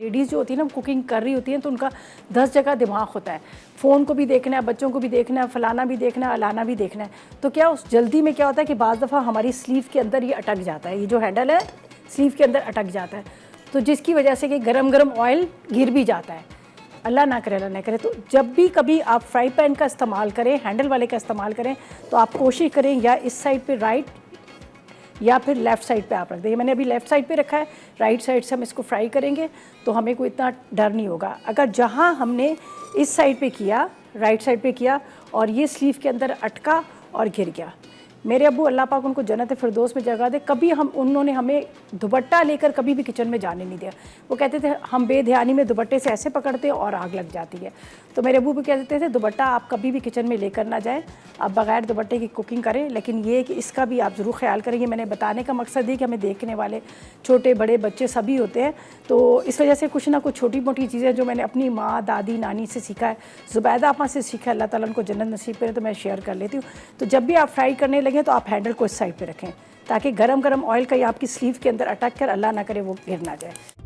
Ladies जो होती है ना कुकिंग कर रही होती हैं तो उनका 10 जगह दिमाग होता है, फ़ोन को भी देखना है, बच्चों को भी देखना है, फलाना भी देखना है, अलाना भी देखना है। तो क्या उस जल्दी में क्या होता है कि बाज़ दफ़ा हमारी स्लीव के अंदर ये अटक जाता है, ये जो हैंडल है स्लीव के अंदर अटक जाता है, तो जिसकी वजह से कि गरम गरम ऑयल गिर भी जाता है। अल्लाह ना करे, अल्लाह ना करे। तो जब भी कभी आप फ्राई पैन का इस्तेमाल करें, हैंडल वाले का इस्तेमाल करें, तो आप कोशिश करें या इस साइड पे राइट या फिर लेफ़्ट साइड पे आप रख दें। मैंने अभी लेफ़्ट साइड पे रखा है, राइट साइड से हम इसको फ्राई करेंगे तो हमें कोई इतना डर नहीं होगा। अगर जहाँ हमने इस साइड पे किया, राइट साइड पे किया और ये स्लीव के अंदर अटका और गिर गया, मेरे अब्बू अल्लाह पाक उनको जन्नत फिरदौस में जगह दे, कभी उन्होंने हमें दुपट्टा लेकर कभी भी किचन में जाने नहीं दिया। वो कहते थे हम बेध्यानी में दुपट्टे से ऐसे पकड़ते और आग लग जाती है। तो मेरे अब्बू भी कहते थे दुपट्टा आप कभी भी किचन में लेकर ना जाएं, आप बग़ैर दुपट्टे की कुकिंग करें। लेकिन ये कि इसका भी आप ज़रूर ख्याल करेंगे। मैंने बताने का मकसद ये कि हमें देखने वाले छोटे बड़े बच्चे सभी होते हैं, तो इस वजह से कुछ ना कुछ छोटी मोटी चीज़ें जो मैंने अपनी माँ दादी नानी से सीखा है, ज़ुबैदा आपा से सीखा है, अल्लाह ताला उनको जन्नत नसीब करे, तो मैं शेयर कर लेती हूँ। तो जब भी आप फ्राई करने लगे तो आप हैंडल को इस साइड पे रखें ताकि गरम गरम ऑयल कहीं आपकी स्लीव के अंदर अटक कर अल्लाह ना करे वो गिर ना जाए।